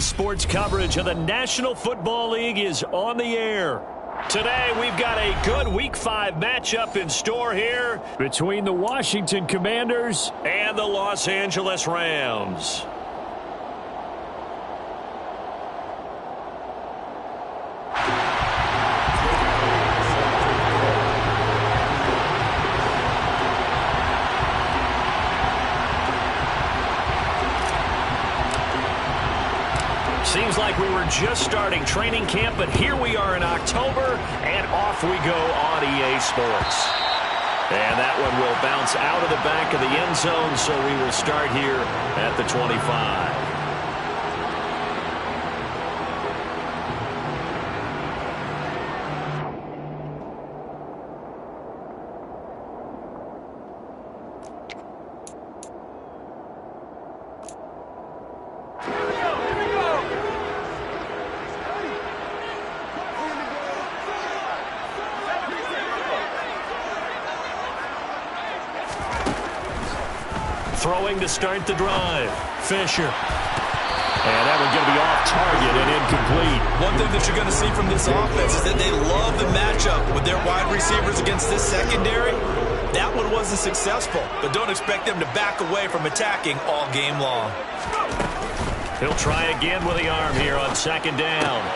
Sports coverage of the National Football League is on the air. Today, we've got a good Week 5 matchup in store here between the Washington Commanders and the Los Angeles Rams. Seems like we were just starting training camp, but here we are in October, and off we go on EA Sports. And that one will bounce out of the back of the end zone, so we will start here at the 25. Throwing to start the drive. Fisher. And that one's going to be off target and incomplete. One thing that you're going to see from this offense is that they love the matchup with their wide receivers against this secondary. That one wasn't successful, but don't expect them to back away from attacking all game long. He'll try again with the arm here on second down.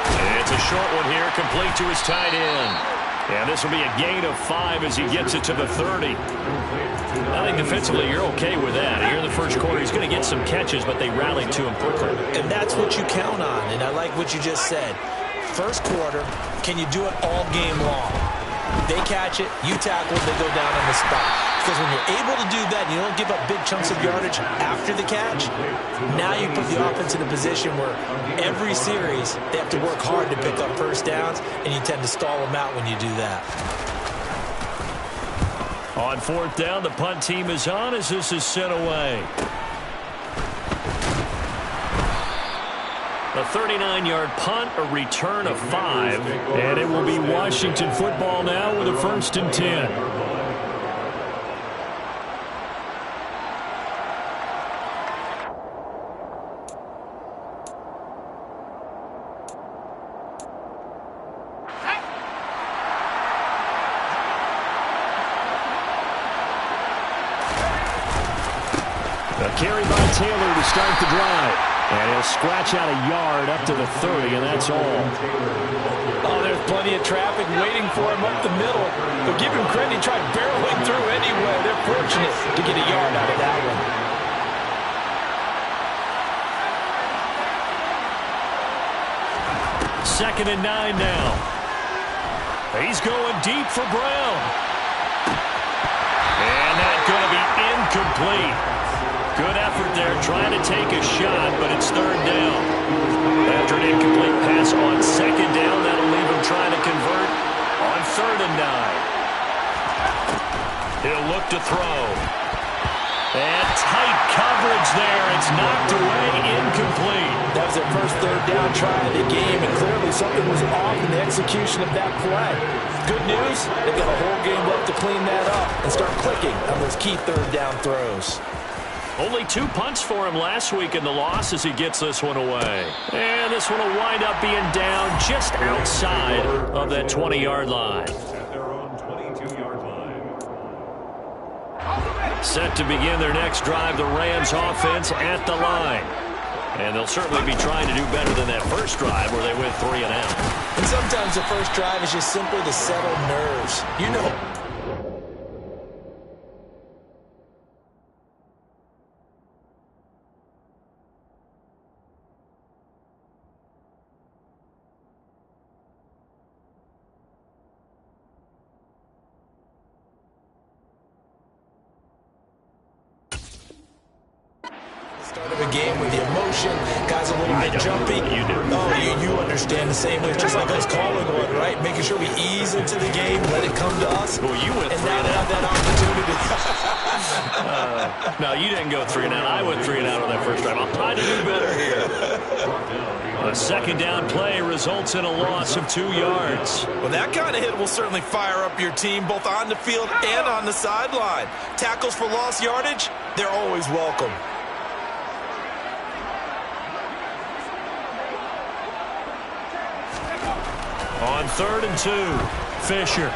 And it's a short one here, complete to his tight end. And this will be a gain of 5 as he gets it to the 30. I think defensively you're okay with that. Here in the first quarter, he's going to get some catches, but they rallied to him quickly. And that's what you count on, and I like what you just said. First quarter, can you do it all game long? They catch it, you tackle it, they go down on the spot. Because when you're able to do that and you don't give up big chunks of yardage after the catch, now you put the offense in a position where every series they have to work hard to pick up first downs, and you tend to stall them out when you do that. On fourth down, the punt team is on as this is sent away. A 39-yard punt, a return of 5, and it will be Washington football now with a 1st and 10. Carry by Taylor to start the drive. And he'll scratch out a yard up to the 30, and that's all. Oh, there's plenty of traffic waiting for him up the middle. But give him credit, he tried barreling through anyway. They're fortunate to get a yard out of that one. 2nd and 9 now. He's going deep for Brown. And that's going to be incomplete. Good effort there, trying to take a shot, but it's 3rd down. After an incomplete pass on 2nd down, that'll leave him trying to convert on 3rd and 9. He'll look to throw. And tight coverage there. It's knocked away, incomplete. That was their first 3rd down try of the game, and clearly something was off in the execution of that play. Good news, they've got a whole game left to clean that up and start clicking on those key 3rd down throws. Only 2 punts for him last week in the loss as he gets this one away. And this one will wind up being down just outside of that 20-yard line. Set to begin their next drive, the Rams offense at the line. And they'll certainly be trying to do better than that first drive where they went 3 and out. And sometimes the first drive is just simply to settle nerves. You know. Start of a game with the emotion, guys a little bit jumpy. You do. Oh, you understand the same way. It's just like us calling one, right? Making sure we ease into the game, let it come to us. Well, you went and 3 now and they out. have that opportunity. No, you didn't go 3 and out. I went 3 and out on that first drive. I'll try to do better here. A 2nd down play results in a loss of 2 yards. Well, that kind of hit will certainly fire up your team, both on the field and on the sideline. Tackles for lost yardage, they're always welcome. On 3rd and 2, Fisher.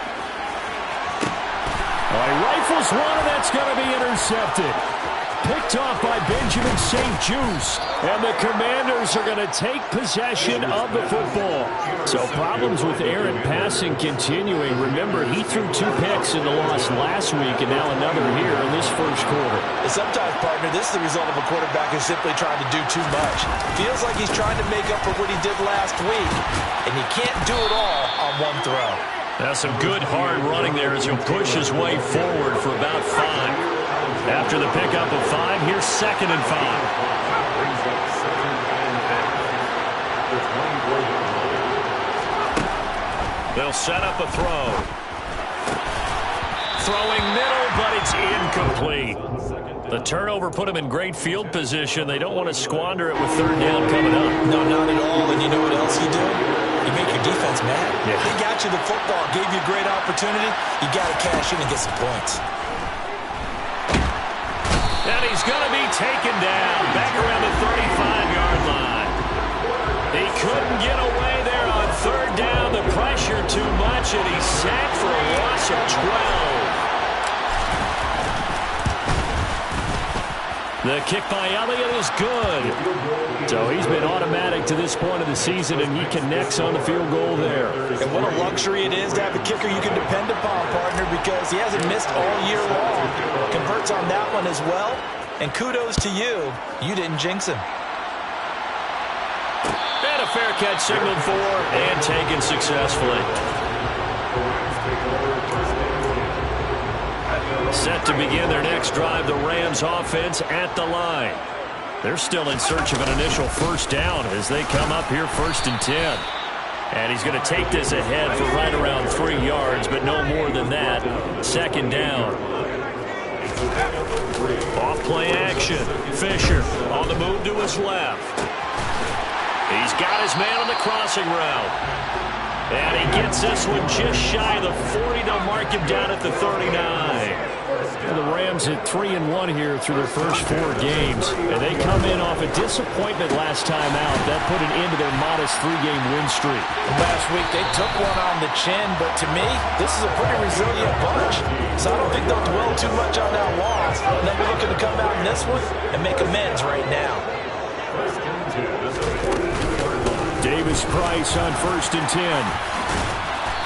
He rifles one, and that's going to be intercepted. Picked off by Benjamin St-Juste. And the Commanders are going to take possession of the football. So problems with errant passing continuing. Remember, he threw 2 picks in the loss last week, and now another here in this first quarter. And sometimes, partner, this is the result of a quarterback who's simply trying to do too much. Feels like he's trying to make up for what he did last week, and he can't do it all on one throw. That's some good hard running there as he'll push his way forward for about 5. After the pickup of 5, here's 2nd and 5. They'll set up a throw. Throwing middle, but it's incomplete. The turnover put them in great field position. They don't want to squander it with 3rd down coming up. No, not at all. And you know what else you do? You make your defense mad. Yeah. They got you the football, gave you a great opportunity. You got to cash in and get some points. And he's going to be taken down back around the 35-yard line. He couldn't get away there on 3rd down. The pressure too much, and he's sacked for a loss of 12. The kick by Elliott is good. So he's been automatic to this point of the season, and he connects on the field goal there. And what a luxury it is to have a kicker you can depend upon, partner, because he hasn't missed all year long. Converts on that one as well. And kudos to you. You didn't jinx him. And a fair catch signaled for and taken successfully. Set to begin their next drive, the Rams offense at the line. They're still in search of an initial 1st down as they come up here 1st and 10. And he's going to take this ahead for right around 3 yards, but no more than that. 2nd down. Off play action. Fisher on the move to his left. He's got his man on the crossing route. And he gets this one just shy of the 40. They'll mark him down at the 39. And the Rams at 3-1 here through their first 4 games. And they come in off a disappointment last time out. That put an end to their modest 3-game win streak. Last week they took one on the chin, but to me, this is a pretty resilient bunch. So I don't think they'll dwell too much on that loss. And they'll be looking to come out in this one and make amends right now. Davis Price on 1st and 10.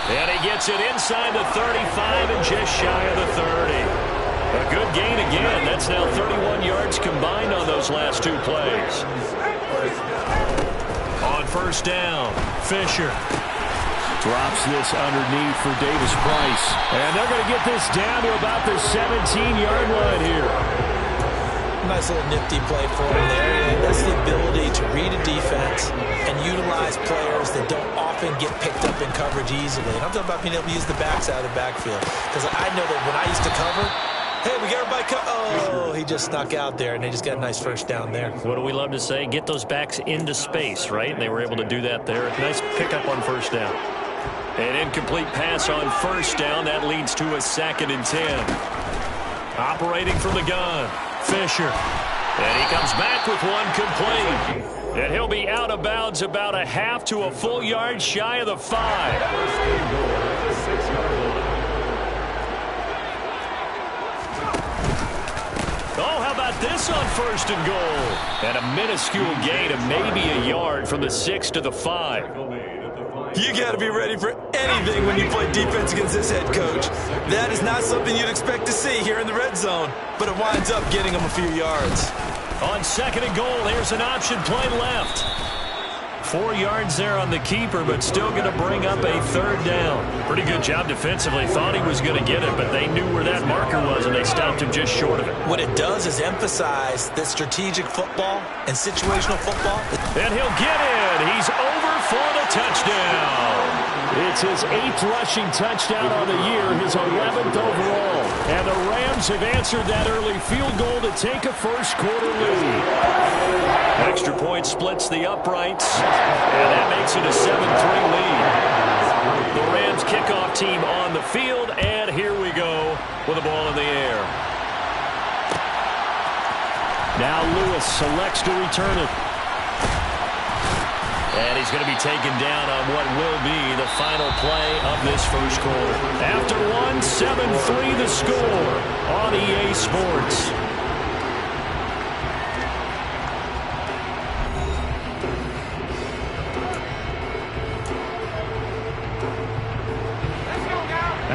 And he gets it inside the 35 and just shy of the 30. A good gain again. That's now 31 yards combined on those last 2 plays. On 1st down, Fisher drops this underneath for Davis Price. And they're going to get this down to about the 17-yard line here. Nice little nifty play for him there. That's the ability to read a defense and utilize players that don't often get picked up in coverage easily. And I'm talking about being able to use the backs out of the backfield. Because I know that when I used to cover, hey, we got everybody oh, he just snuck out there, and they just got a nice 1st down there. What do we love to say? Get those backs into space, right? And they were able to do that there. Nice pickup on 1st down. An incomplete pass on 1st down. That leads to a 2nd and 10. Operating from the gun, Fisher. And he comes back with one complete. And he'll be out of bounds about a half to a full yard shy of the 5. Oh, how about this on 1st and goal? And a minuscule gain of maybe a yard from the 6 to the 5. You got to be ready for anything when you play defense against this head coach. That is not something you'd expect to see here in the red zone, but it winds up getting him a few yards. On 2nd and goal, here's an option play left. 4 yards there on the keeper, but still going to bring up a 3rd down. Pretty good job defensively. Thought he was going to get it, but they knew where that marker was, and they stopped him just short of it. What it does is emphasize that strategic football and situational football. And he'll get in. He's over for the touchdown. It's his 8th rushing touchdown on the year, his 11th overall. And the Rams have answered that early field goal to take a first quarter lead. Extra point splits the uprights, and that makes it a 7-3 lead. The Rams kickoff team on the field, and here we go with the ball in the air. Now Lewis selects to return it. And he's going to be taken down on what will be the final play of this first quarter. After one, 7-3 the score on EA Sports.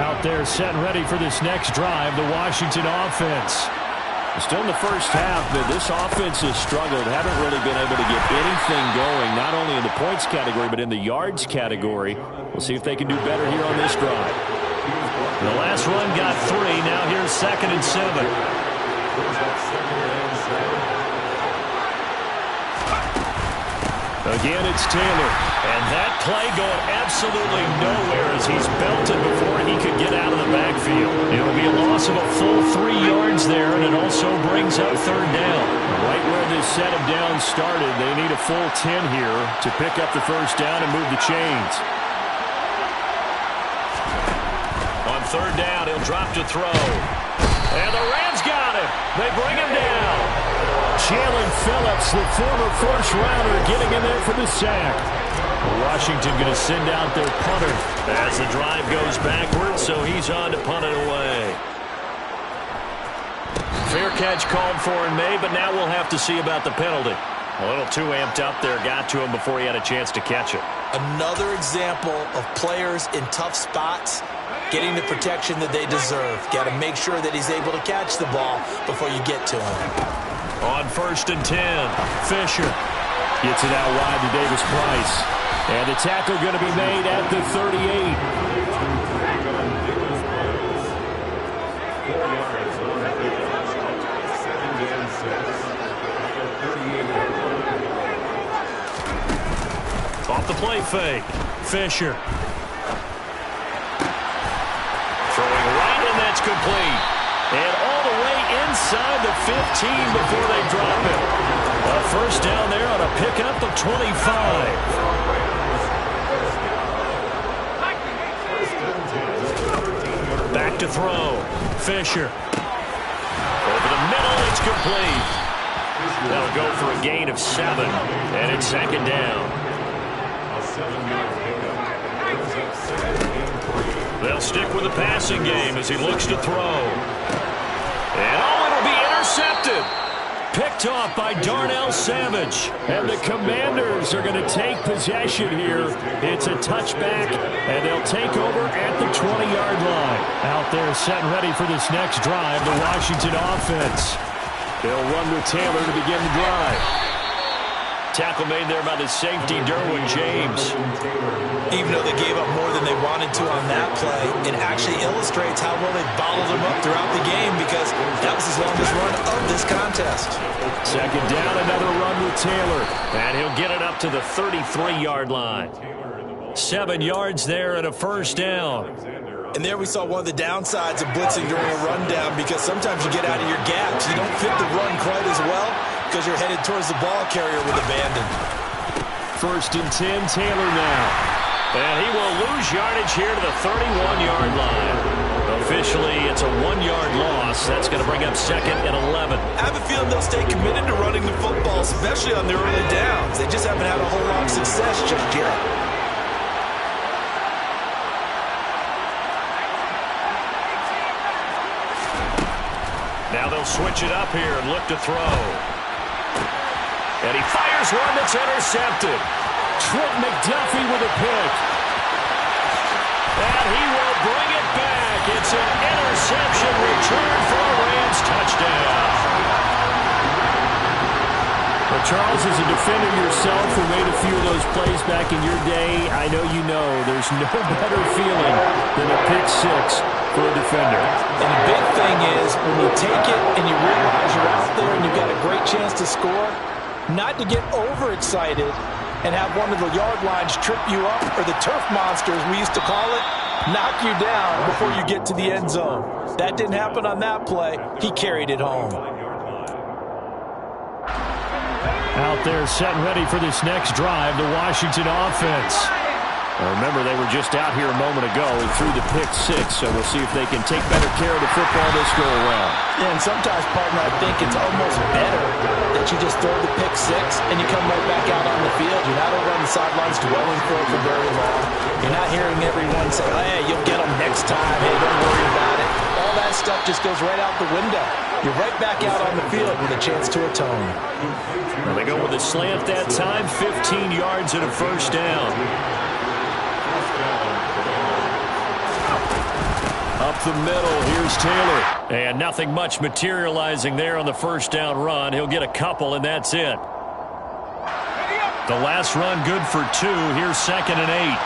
Out there set and ready for this next drive, the Washington offense. Still in the first half, but this offense has struggled. Haven't really been able to get anything going, not only in the points category, but in the yards category. We'll see if they can do better here on this drive. The last run got 3. Now here's 2nd and 7. Again, it's Taylor. And that play going absolutely nowhere as he's belted before he could get out of the backfield. It'll be a loss of a full 3 yards there, and it also brings up 3rd down. Right where this set of downs started, they need a full 10 here to pick up the 1st down and move the chains. On 3rd down, he'll drop to throw. And the Rams got him. They bring him down. Jalen Phillips, the former first-rounder, getting in there for the sack. Washington going to send out their punter as the drive goes backwards, so he's on to punt it away. Fair catch called for and made, but now we'll have to see about the penalty. A little too amped up there, got to him before he had a chance to catch it. Another example of players in tough spots getting the protection that they deserve. Got to make sure that he's able to catch the ball before you get to him. On 1st and 10, Fisher gets it out wide to Davis Price. And the tackle going to be made at the 38. Off the play fake, Fisher. Throwing right, and that's complete. And all the way inside the 15 before they drop it. A 1st down there on a pickup of 25. Back to throw. Fisher. Over the middle, it's complete. That'll go for a gain of 7. And it's 2nd down. They'll stick with the passing game as he looks to throw. And it'll be intercepted. Picked off by Darnell Savage. And the Commanders are going to take possession here. It's a touchback, and they'll take over at the 20-yard line. Out there set and ready for this next drive, the Washington offense. They'll run with Taylor to begin the drive. Tackle made there by the safety, Derwin James. Even though they gave up more than they wanted to on that play, it actually illustrates how well they bottled him up throughout the game because that was his longest run of this contest. 2nd down, another run with Taylor. And he'll get it up to the 33-yard line. 7 yards there and a 1st down. And there we saw one of the downsides of blitzing during a rundown because sometimes you get out of your gaps. You don't fit the run quite as well because you're headed towards the ball carrier with abandon. 1st and 10, Taylor now. And he will lose yardage here to the 31-yard line. Officially, it's a 1-yard loss. That's going to bring up 2nd and 11. I have a feeling they'll stay committed to running the football, especially on their early downs. They just haven't had a whole lot of success just yet. Now they'll switch it up here and look to throw. And he fires one that's intercepted. Trent McDuffie with a pick. And he will bring it back. It's an interception return for a Rams touchdown. Well, Charles, as a defender yourself who made a few of those plays back in your day, I know you know there's no better feeling than a pick 6 for a defender. And the big thing is when you take it and you realize you're out there and you've got a great chance to score, not to get overexcited and have one of the yard lines trip you up, or the turf monsters, we used to call it, knock you down before you get to the end zone. That didn't happen on that play. He carried it home. Out there set and ready for this next drive, the Washington offense. Remember, they were just out here a moment ago and threw the pick 6, so we'll see if they can take better care of the football this go around. Yeah, and sometimes, partner, I think it's almost better that you just throw the pick six and you come right back out on the field. You're not over on the sidelines dwelling for it for very long. You're not hearing everyone say, hey, you'll get them next time. Hey, don't worry about it. All that stuff just goes right out the window. You're right back out on the field with a chance to atone. Well, they go with a slant that time, 15 yards and a first down. Up the middle, here's Taylor. And nothing much materializing there on the first down run. He'll get a couple, and that's it. The last run good for 2. Here's 2nd and 8.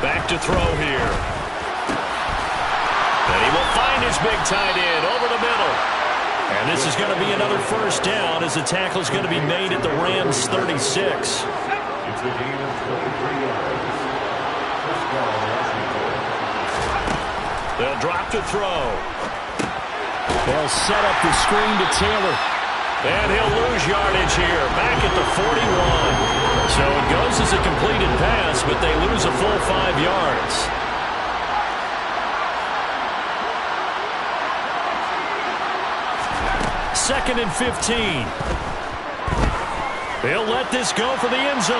Back to throw here. And he will find his big tight end over the middle. And this is going to be another first down as the tackle is going to be made at the Rams' 36. They'll drop to throw. They'll set up the screen to Taylor. And he'll lose yardage here, back at the 41. So it goes as a completed pass, but they lose a full 5 yards. Second and 15. They'll let this go for the end zone.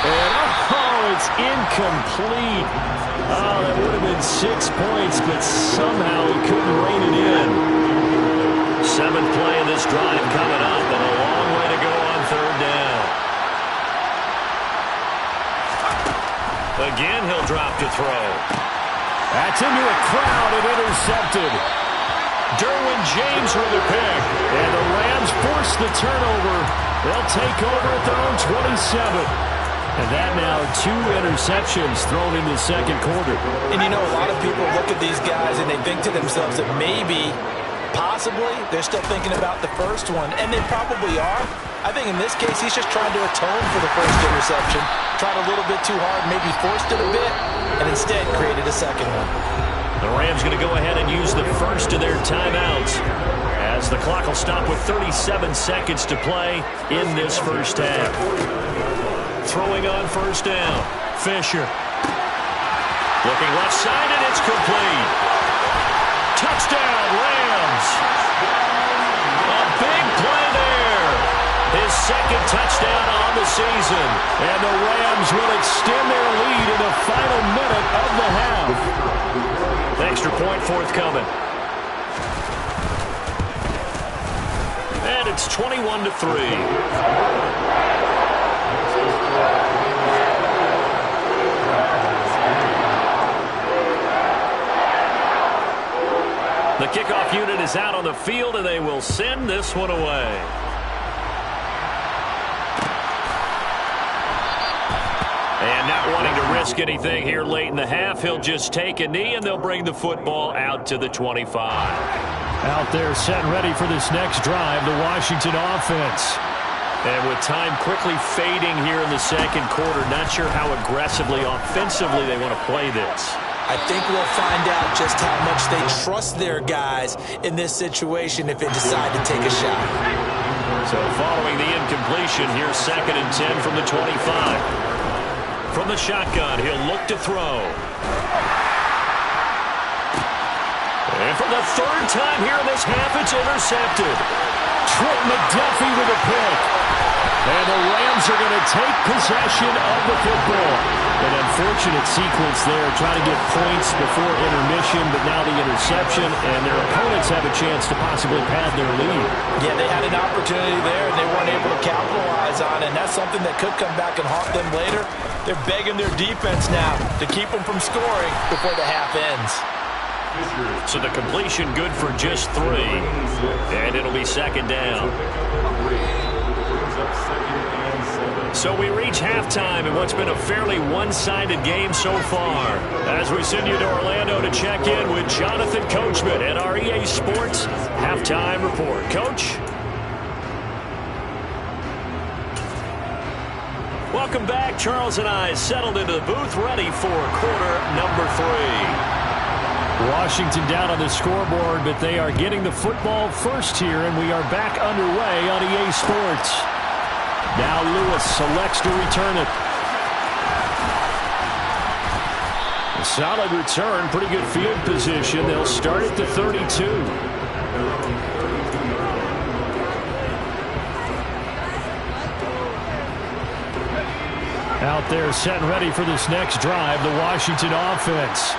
And it's incomplete. Oh, that would have been 6 points, but somehow he couldn't rein it in. 7th play of this drive coming up, and a long way to go on 3rd down. Again, he'll drop to throw. That's into a crowd and intercepted. Derwin James with a pick, and the Rams force the turnover. They'll take over at their own 27. And that now 2 interceptions thrown in the second quarter. And you know, a lot of people look at these guys and they think to themselves that maybe, possibly, they're still thinking about the first one. And they probably are. I think in this case, he's just trying to atone for the first interception. Tried a little bit too hard, maybe forced it a bit, and instead created a second one. The Rams going to go ahead and use the first of their timeouts as the clock will stop with 37 seconds to play in this first half. Throwing on first down. Fisher. Looking left side, and it's complete. Touchdown, Rams. A big play there. His second touchdown on the season. And the Rams will extend their lead in the final minute of the half. Extra point forthcoming. And it's 21-3. The kickoff unit is out on the field, and they will send this one away. And not wanting to risk anything here late in the half, he'll just take a knee, and they'll bring the football out to the 25. Out there set and ready for this next drive, the Washington offense. And with time quickly fading here in the second quarter, not sure how aggressively, offensively they want to play this. I think we'll find out just how much they trust their guys in this situation if they decide to take a shot. So following the incompletion, here's 2nd and 10 from the 25. From the shotgun, he'll look to throw. And for the 3rd time here in this half, it's intercepted. Trent McDuffie with a pick. And the Rams are going to take possession of the football. An unfortunate sequence there, trying to get points before intermission, but now the interception, and their opponents have a chance to possibly pad their lead. Yeah, they had an opportunity there, and they weren't able to capitalize on it, and that's something that could come back and haunt them later. They're begging their defense now to keep them from scoring before the half ends. So the completion good for just 3, and it'll be 2nd down. So we reach halftime in what's been a fairly one-sided game so far. As we send you to Orlando to check in with Jonathan Coachman at our EA Sports Halftime Report. Coach? Welcome back. Charles and I settled into the booth ready for quarter number 3. Washington down on the scoreboard, but they are getting the football first here, and we are back underway on EA Sports. Now Lewis selects to return it. A solid return, pretty good field position. They'll start at the 32. Out there set and ready for this next drive, the Washington offense.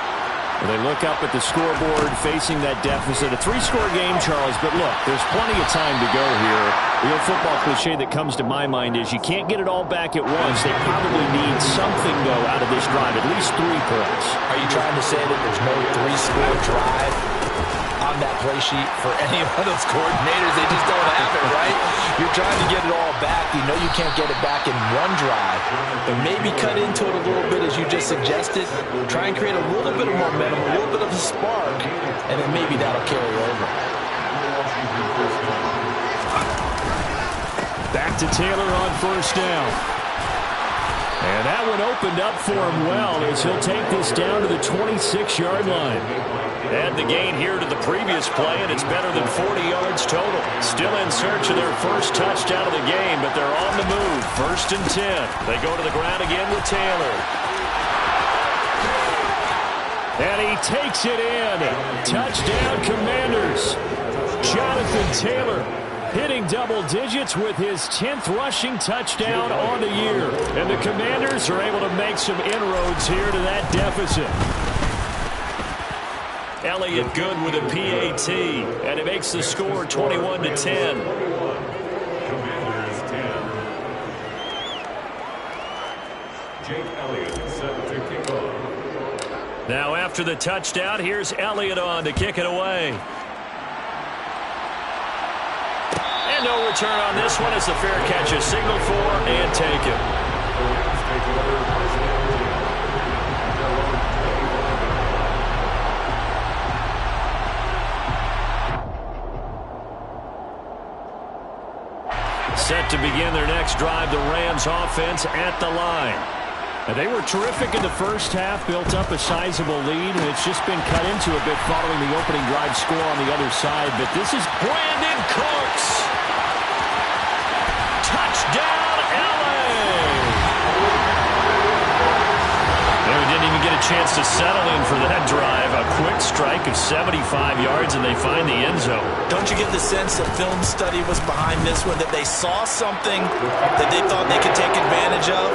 Well, they look up at the scoreboard facing that deficit. A 3-score game, Charles, but look, there's plenty of time to go here. The old football cliche that comes to my mind is you can't get it all back at once. They probably need something, though, out of this drive, at least 3 points. Are you trying to say that there's no 3-score drive on that play sheet for any of those coordinators? They just don't have it, right? You're trying to get it all back. You know you can't get it back in one drive, but maybe cut into it a little bit as you just suggested. Try and create a little bit of momentum, a little bit of a spark, and then maybe that'll carry over. Back to Taylor on first down. And that one opened up for him well as he'll take this down to the 26-yard line. Add the gain here to the previous play, and it's better than 40 yards total. Still in search of their first touchdown of the game, but they're on the move. 1st and 10. They go to the ground again with Taylor. And he takes it in. Touchdown, Commanders. Jonathan Taylor hitting double digits with his 10th rushing touchdown on the year. And the Commanders are able to make some inroads here to that deficit. Elliott good with a PAT, and it makes the score 21-10. Now after the touchdown, here's Elliott on to kick it away. And no return on this one as the fair catch is signaled for and taken. Set to begin their next drive, the Rams offense at the line. And they were terrific in the first half, built up a sizable lead, and it's just been cut into a bit following the opening drive score on the other side. But this is Brandon Cooks. Touchdown, LA! They didn't even get a chance to settle in for that drive. A quick strike of 75 yards, and they find the end zone. Don't you get the sense that film study was behind this one, that they saw something that they thought they could take advantage of?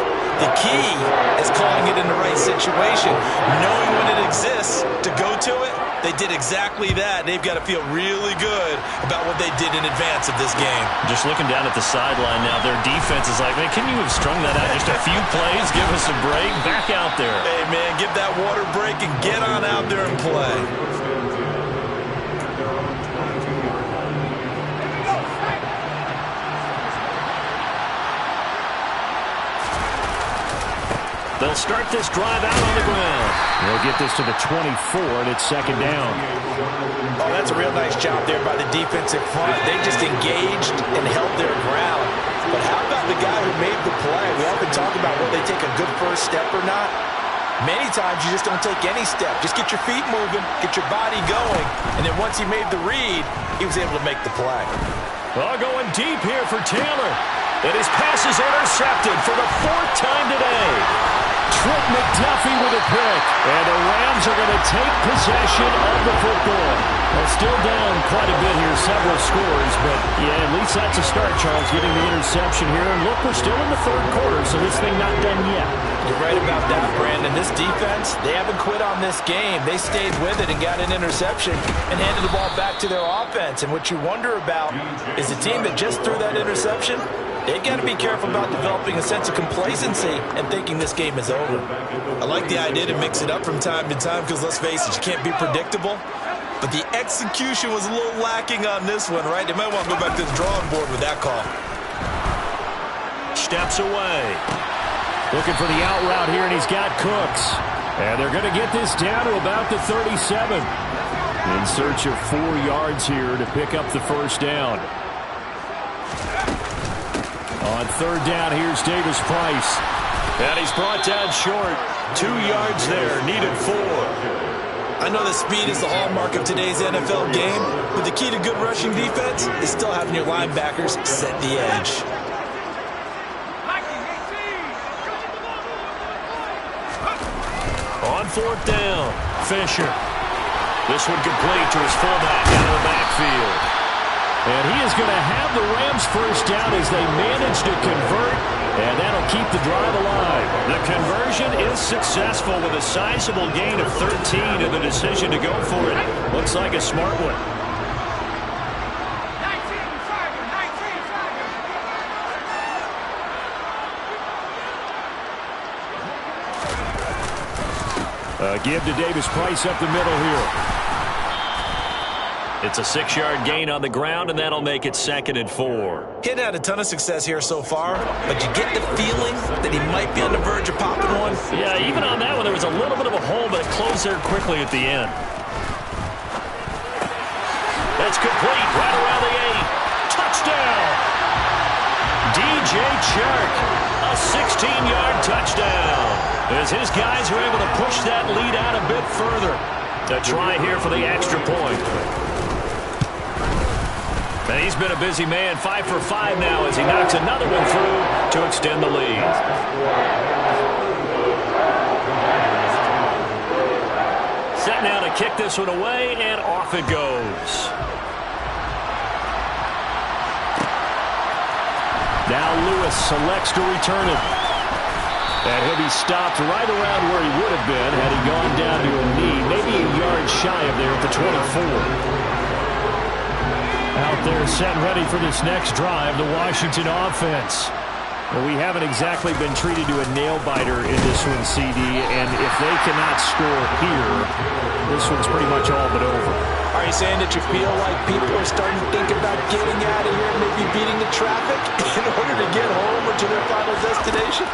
The key is calling it in the right situation, knowing when it exists to go to it. They did exactly that. They've got to feel really good about what they did in advance of this game. Just looking down at the sideline now, their defense is like, man, can you have strung that out just a few plays? Give us a break. Back out there. Hey, man, give that water break and get on out there and play. They'll start this drive out on the ground. They'll get this to the 24, and it's 2nd down. Oh, that's a real nice job there by the defensive front. They just engaged and held their ground. But how about the guy who made the play? We often talk about whether they take a good first step or not. Many times you just don't take any step. Just get your feet moving, get your body going, and then once he made the read, he was able to make the play. Oh, going deep here for Taylor. And his pass is intercepted for the 4th time today. Trent McDuffie with a pick. And the Rams are going to take possession of the football. Well, still down quite a bit here, several scores. But, yeah, at least that's a start, Charles, getting the interception here. And look, we're still in the 3rd quarter, so this thing not done yet. You're right about that, Brandon. This defense, they haven't quit on this game. They stayed with it and got an interception and handed the ball back to their offense. And what you wonder about is the team that just threw that interception, they've got to be careful about developing a sense of complacency and thinking this game is over. I like the idea to mix it up from time to time because, let's face it, you can't be predictable. But the execution was a little lacking on this one, right? They might want to go back to the drawing board with that call. Steps away. Looking for the out route here, and he's got Cooks. And they're going to get this down to about the 37. In search of 4 yards here to pick up the first down. On 3rd down, here's Davis Price. And he's brought down short. 2 yards there, needed 4. I know that speed is the hallmark of today's NFL game, but the key to good rushing defense is still having your linebackers set the edge. On 4th down, Fisher. This one complete to his fullback out of the backfield. And he is going to have the Rams first down as they manage to convert, and that'll keep the drive alive. The conversion is successful with a sizable gain of 13 and the decision to go for it. Looks like a smart one. Give to Davis Price up the middle here. It's a 6-yard gain on the ground, and that'll make it 2nd and 4. He'd had a ton of success here so far, but you get the feeling that he might be on the verge of popping one. Yeah, even on that one, there was a little bit of a hole, but it closed there quickly at the end. That's complete, right around the 8. Touchdown! DJ Chark, a 16-yard touchdown. As his guys are able to push that lead out a bit further. A try here for the extra point. And he's been a busy man, 5 for 5 now as he knocks another one through to extend the lead. Set now to kick this one away, and off it goes. Now Lewis selects to return it. And he'll be stopped right around where he would have been had he gone down to a knee, maybe a yard shy of there at the 24. Out there set ready for this next drive, the Washington offense. Well, we haven't exactly been treated to a nail-biter in this one, CD, and if they cannot score here, this one's pretty much all but over. Are you saying that you feel like people are starting to think about getting out of here, maybe beating the traffic in order to get home or to their final destination?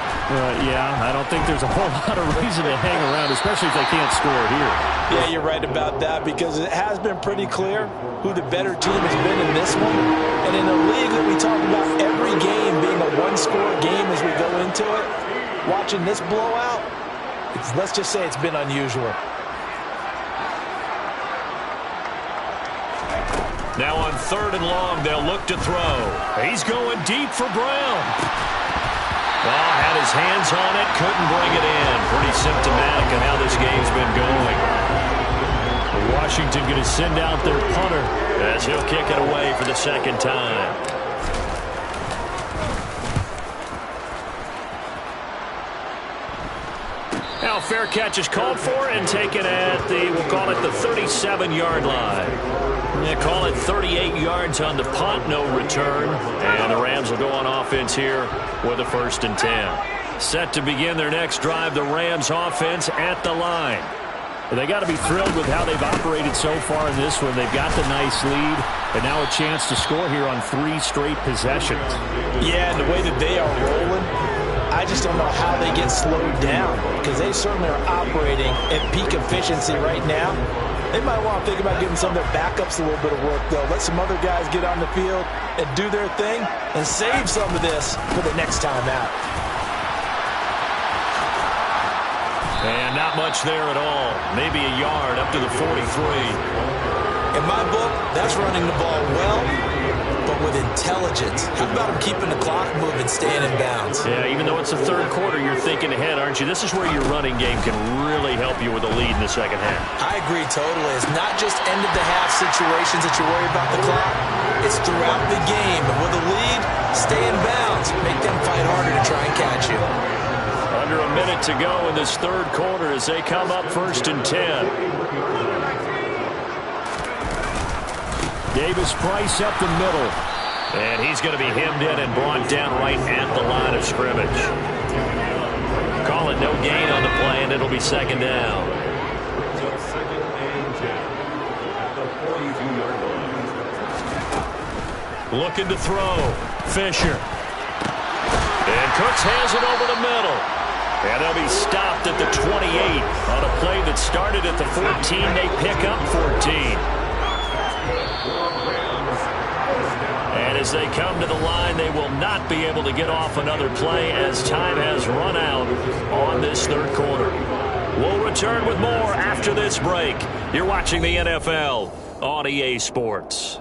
Yeah, I don't think there's a whole lot of reason to hang around, especially if they can't score here. Yeah, you're right about that because it has been pretty clear who the better team has been in this one. And in a league that we talk about every game being a one-score game as we go into it, watching this blowout, let's just say it's been unusual. Now on 3rd and long, they'll look to throw. He's going deep for Brown. Well, had his hands on it, couldn't bring it in. Pretty symptomatic of how this game's been going. Washington going to send out their punter as he'll kick it away for the 2nd time. Now fair catch is called for and taken at the, we'll call it the 37-yard line. Yeah, call it 38 yards on the punt, no return. And the Rams will go on offense here with a 1st and 10. Set to begin their next drive, the Rams offense at the line. Well, they got to be thrilled with how they've operated so far in this one. They've got the nice lead, and now a chance to score here on 3 straight possessions. Yeah, and the way that they are rolling, I just don't know how they get slowed down because they certainly are operating at peak efficiency right now. They might want to think about giving some of their backups a little bit of work, though. Let some other guys get on the field and do their thing and save some of this for the next time out. And not much there at all. Maybe a yard up to the 43. In my book, that's running the ball well, but with intelligence. How about him keeping the clock moving, staying in bounds? Yeah, even though it's the 3rd quarter, you're thinking ahead, aren't you? This is where your running game can really help you with a lead in the 2nd half. I agree totally. It's not just end-of-the-half situations that you worry about the clock. It's throughout the game. And with a lead, stay in bounds. Make them fight harder to try and catch you. Under a minute to go in this 3rd quarter as they come up 1st and 10. Davis Price up the middle. And he's going to be hemmed in and brought down right at the line of scrimmage. Call it no gain on the play, and it'll be 2nd down. Looking to throw. Fisher. And Cooks hands it over the middle. And they'll be stopped at the 28 on a play that started at the 14. They pick up 14. And as they come to the line, they will not be able to get off another play as time has run out on this 3rd quarter. We'll return with more after this break. You're watching the NFL on EA Sports.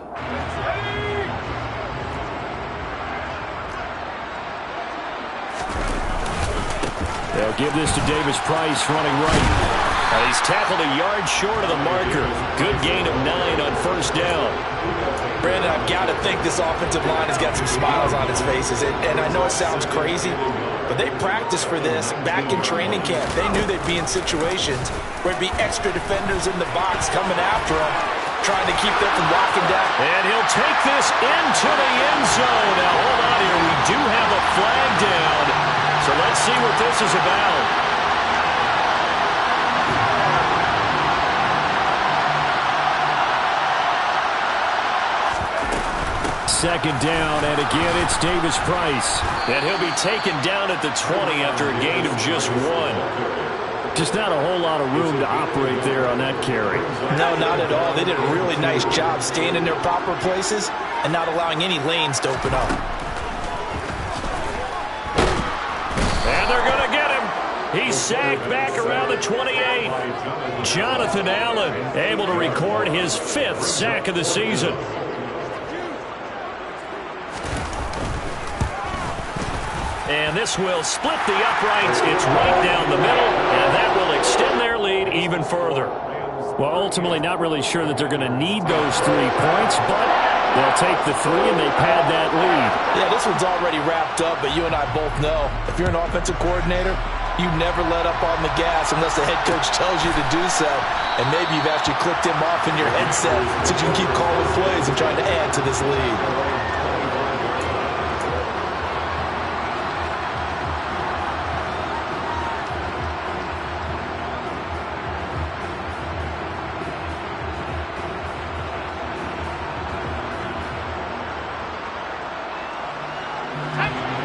They'll give this to Davis Price running right. He's tackled a yard short of the marker. Good gain of 9 on first down. Brandon, I've got to think this offensive line has got some smiles on its faces. And I know it sounds crazy, but they practiced for this back in training camp. They knew they'd be in situations where it'd be extra defenders in the box coming after them, trying to keep them from locking down. And he'll take this into the end zone. Now, hold on here. We do have a flag down. So let's see what this is about. Second down, and again, it's Davis Price. And he'll be taken down at the 20 after a gain of just 1. Just not a whole lot of room to operate there on that carry. No, not at all. They did a really nice job staying in their proper places and not allowing any lanes to open up. And they're going to get him. He's sacked back around the 28. Jonathan Allen able to record his 5th sack of the season. And this will split the uprights. It's right down the middle, and that will extend their lead even further. Well, ultimately, not really sure that they're going to need those 3 points, but they'll take the 3 and they pad that lead. Yeah, this one's already wrapped up, but you and I both know if you're an offensive coordinator, you never let up on the gas unless the head coach tells you to do so. And maybe you've actually clicked him off in your headset so you can keep calling plays and trying to add to this lead.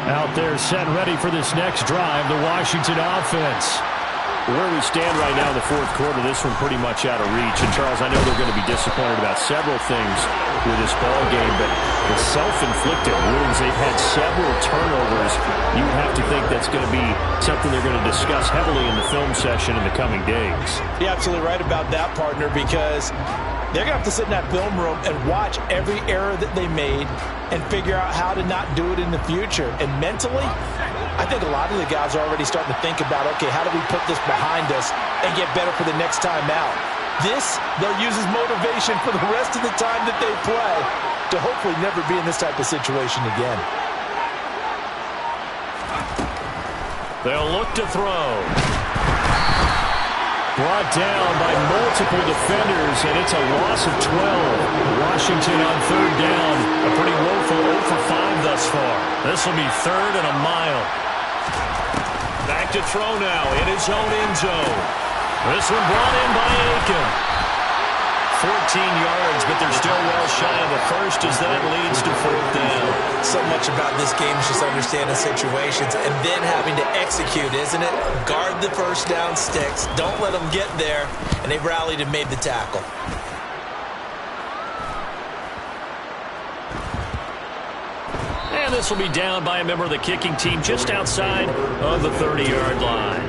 Out there set ready for this next drive, the Washington offense. Where we stand right now in the 4th quarter, this one pretty much out of reach. And, Charles, I know they're going to be disappointed about several things with this ball game, but the self-inflicted wounds, they've had several turnovers. You would have to think that's going to be something they're going to discuss heavily in the film session in the coming days. You're absolutely right about that, partner, because they're going to have to sit in that film room and watch every error that they made and figure out how to not do it in the future. And mentally, I think a lot of the guys are already starting to think about, okay, how do we put this behind us and get better for the next time out? This, they'll use as motivation for the rest of the time that they play to hopefully never be in this type of situation again. They'll look to throw. Brought down by multiple defenders, and it's a loss of 12. Washington on 3rd down. A pretty woeful 0 for 5 thus far. This will be 3rd and a mile. Back to throw now in his own end zone. This one brought in by Aiken. 14 yards, but they're still well shy of a first as that leads to 4th down. So much about this game is just understanding situations and then having to execute, isn't it? Guard the first down sticks. Don't let them get there. And they rallied and made the tackle. And this will be down by a member of the kicking team just outside of the 30-yard line.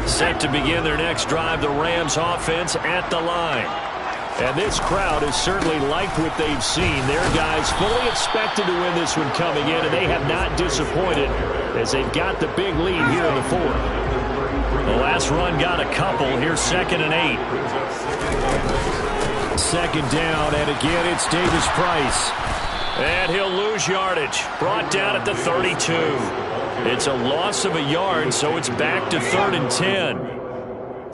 Set to begin their next drive, the Rams offense at the line. And this crowd has certainly liked what they've seen. Their guys fully expected to win this one coming in, and they have not disappointed as they've got the big lead here in the 4th. The last run got a couple. Here's 2nd and 8. Second down, and again it's Davis Price. And he'll lose yardage. Brought down at the 32. It's a loss of a yard, so it's back to 3rd and 10.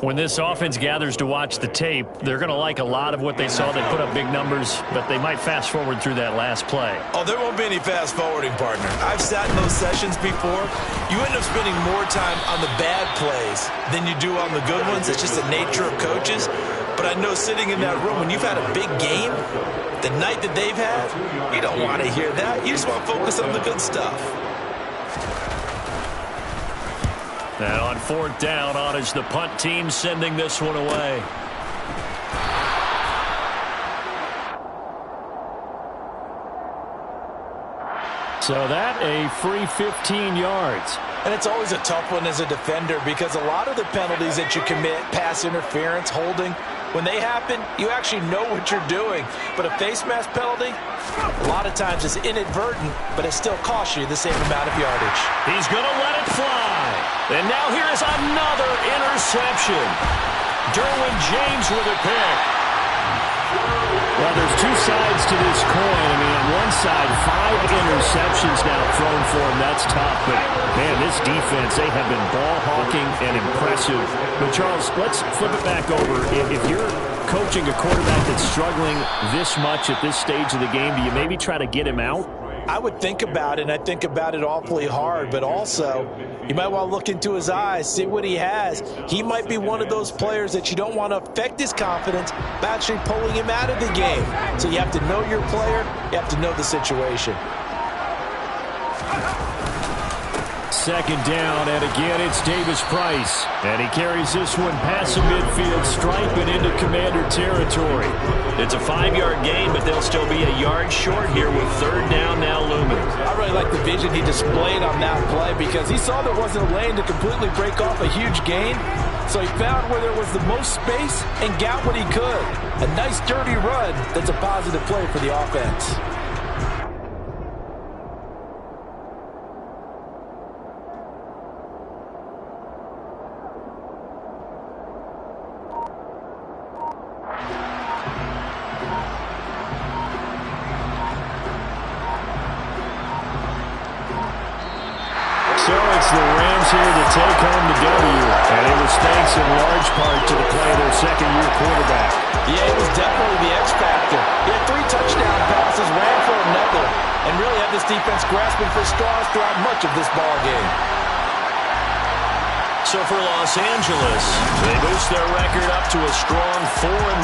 When this offense gathers to watch the tape, they're going to like a lot of what they saw. They put up big numbers, but they might fast forward through that last play. Oh, there won't be any fast forwarding, partner. I've sat in those sessions before. You end up spending more time on the bad plays than you do on the good ones. It's just the nature of coaches. But I know sitting in that room, when you've had a big game, the night that they've had, you don't want to hear that. You just want to focus on the good stuff. And on 4th down, on is the punt team sending this one away. So that a free 15 yards. And it's always a tough one as a defender because a lot of the penalties that you commit, pass interference, holding, when they happen, you actually know what you're doing. But a face mask penalty, a lot of times it's inadvertent, but it still costs you the same amount of yardage. He's going to let it fly. And now here is another interception. Derwin James with a pick. Well, there's two sides to this coin. I mean, on one side, 5 interceptions now thrown for him. That's tough. But, man, this defense, they have been ball-hawking and impressive. But, Charles, let's flip it back over. If you're coaching a quarterback that's struggling this much at this stage of the game, do you maybe try to get him out? I would think about it, and I think about it awfully hard. But also, you might want to look into his eyes, see what he has. He might be one of those players that you don't want to affect his confidence by actually pulling him out of the game. So you have to know your player. You have to know the situation. Second down, and again, it's Davis Price. And he carries this one past the midfield stripe and into Commander territory. It's a 5-yard gain, but they'll still be a yard short here with third down now looming. I really like the vision he displayed on that play because he saw there wasn't a lane to completely break off a huge gain. So he found where there was the most space and got what he could. A nice, dirty run that's a positive play for the offense. So it's the Rams here to take home the W. And it was thanks in large part to the play of their second-year quarterback. Yeah, it was definitely the X factor. He had 3 touchdown passes, ran for another, and really had this defense grasping for straws throughout much of this ball game. So for Los Angeles, they boost their record up to a strong 4-1